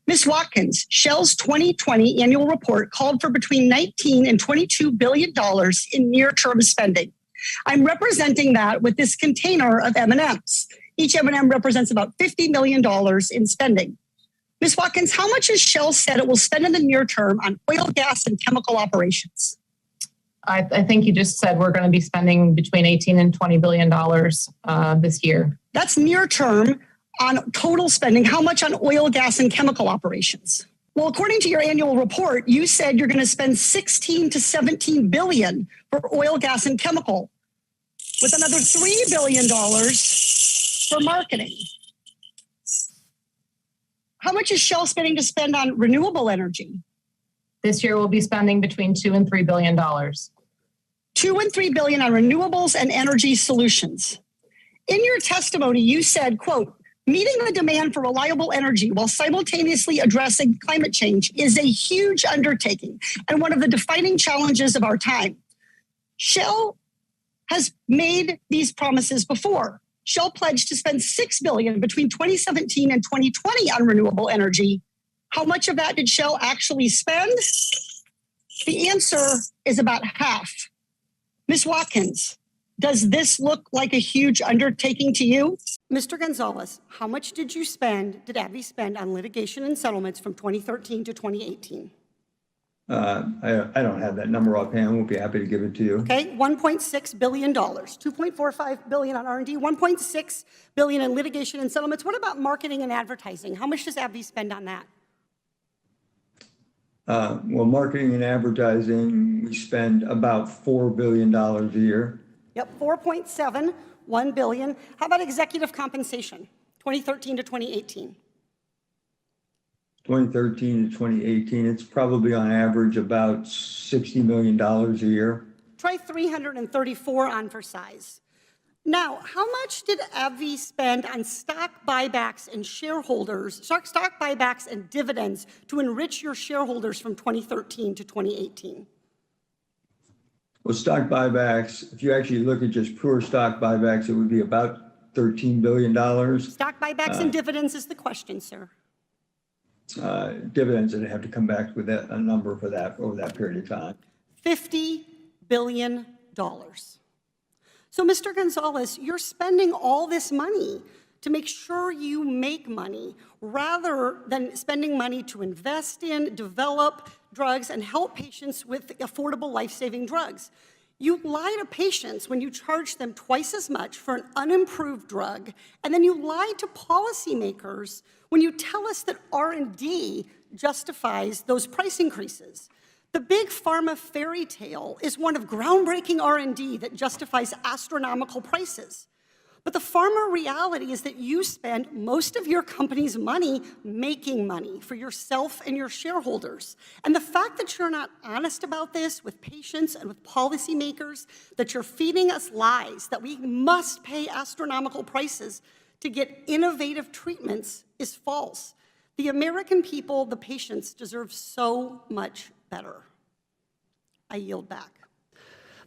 Ms. Watkins, Shell's 2020 annual report called for between $19 and $22 billion in near-term spending. I'm representing that with this container of M&Ms. Each M&M represents about $50 million in spending. Ms. Watkins, how much has Shell said it will spend in the near term on oil, gas, and chemical operations? I think you just said we're going to be spending between $18 and $20 billion this year. That's near term on total spending. How much on oil, gas, and chemical operations? Well, according to your annual report, you said you're going to spend $16 to $17 billion for oil, gas, and chemical, with another $3 billion for marketing. How much is Shell spending to spend on renewable energy? This year we'll be spending between $2 and $3 billion. $2 and $3 billion on renewables and energy solutions. In your testimony, you said, quote, meeting the demand for reliable energy while simultaneously addressing climate change is a huge undertaking and one of the defining challenges of our time. Shell has made these promises before. Shell pledged to spend $6 billion between 2017 and 2020 on renewable energy. How much of that did Shell actually spend? The answer is about half. Ms. Watkins, does this look like a huge undertaking to you? Mr. Gonzalez, how much did AbbVie spend on litigation and settlements from 2013 to 2018? I don't have that number offhand. We'll be happy to give it to you. Okay, $1.6 billion, $2.45 billion on R&D, $1.6 billion in litigation and settlements. What about marketing and advertising? How much does AbbVie spend on that? Well, marketing and advertising, we spend about $4 billion a year. Yep, 4.71 billion. How about executive compensation, 2013 to 2018? 2013 to 2018, it's probably on average about $60 million a year. Try 334 on for size. Now, how much did AbbVie spend on stock buybacks and stock buybacks and dividends to enrich your shareholders from 2013 to 2018? Well, stock buybacks, if you actually look at just pure stock buybacks, it would be about $13 billion. Stock buybacks and dividends is the question, sir. Dividends, I'd have to come back with a number for that over that period of time. $50 billion. So, Mr. Gonzalez, you're spending all this money to make sure you make money rather than spending money to invest in, develop drugs, and help patients with affordable life-saving drugs. You lie to patients when you charge them twice as much for an unimproved drug, and then you lie to policymakers when you tell us that R&D justifies those price increases. The big pharma fairy tale is one of groundbreaking R&D that justifies astronomical prices. But the pharma reality is that you spend most of your company's money making money for yourself and your shareholders. And the fact that you're not honest about this with patients and with policymakers, that you're feeding us lies, that we must pay astronomical prices to get innovative treatments is false. The American people, the patients, deserve so much better. I yield back.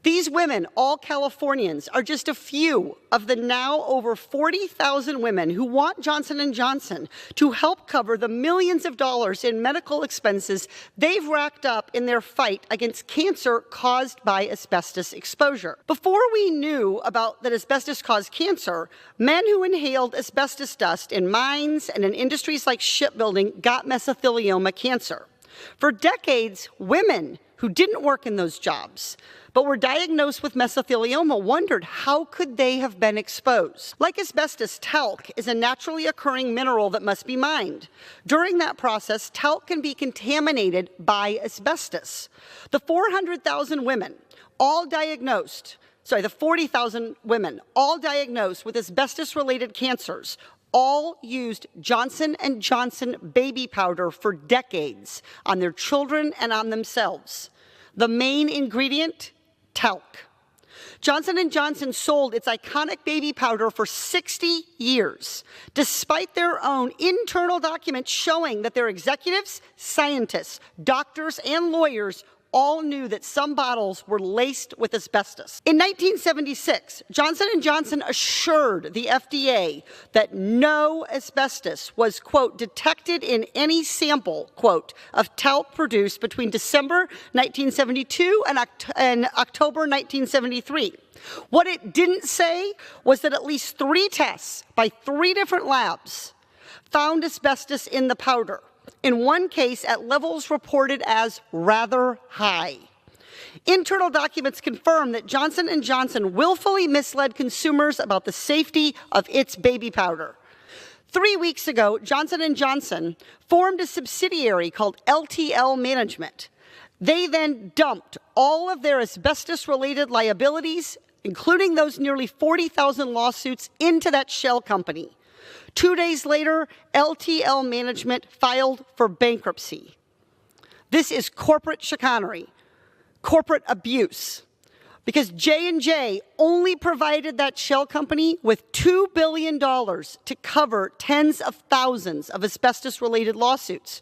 These women, all Californians, are just a few of the now over 40,000 women who want Johnson & Johnson to help cover the millions of dollars in medical expenses they've racked up in their fight against cancer caused by asbestos exposure. Before we knew about that asbestos caused cancer, men who inhaled asbestos dust in mines and in industries like shipbuilding got mesothelioma cancer. For decades, women who didn't work in those jobs but were diagnosed with mesothelioma wondered how could they have been exposed. Like asbestos, talc is a naturally occurring mineral that must be mined. During that process, talc can be contaminated by asbestos. The 40,000 women, all diagnosed with asbestos-related cancers, all used Johnson & Johnson baby powder for decades on their children and on themselves. The main ingredient, talc. Johnson & Johnson sold its iconic baby powder for 60 years, despite their own internal documents showing that their executives, scientists, doctors, and lawyers all knew that some bottles were laced with asbestos. In 1976, Johnson & Johnson assured the FDA that no asbestos was, quote, detected in any sample, quote, of talc produced between December 1972 and October 1973. What it didn't say was that at least 3 tests by 3 different labs found asbestos in the powder, in one case at levels reported as rather high. Internal documents confirm that Johnson & Johnson willfully misled consumers about the safety of its baby powder. 3 weeks ago, Johnson & Johnson formed a subsidiary called LTL Management. They then dumped all of their asbestos-related liabilities, including those nearly 40,000 lawsuits, into that shell company. 2 days later, LTL Management filed for bankruptcy. This is corporate chicanery, corporate abuse, because J&J only provided that shell company with $2 billion to cover tens of thousands of asbestos-related lawsuits.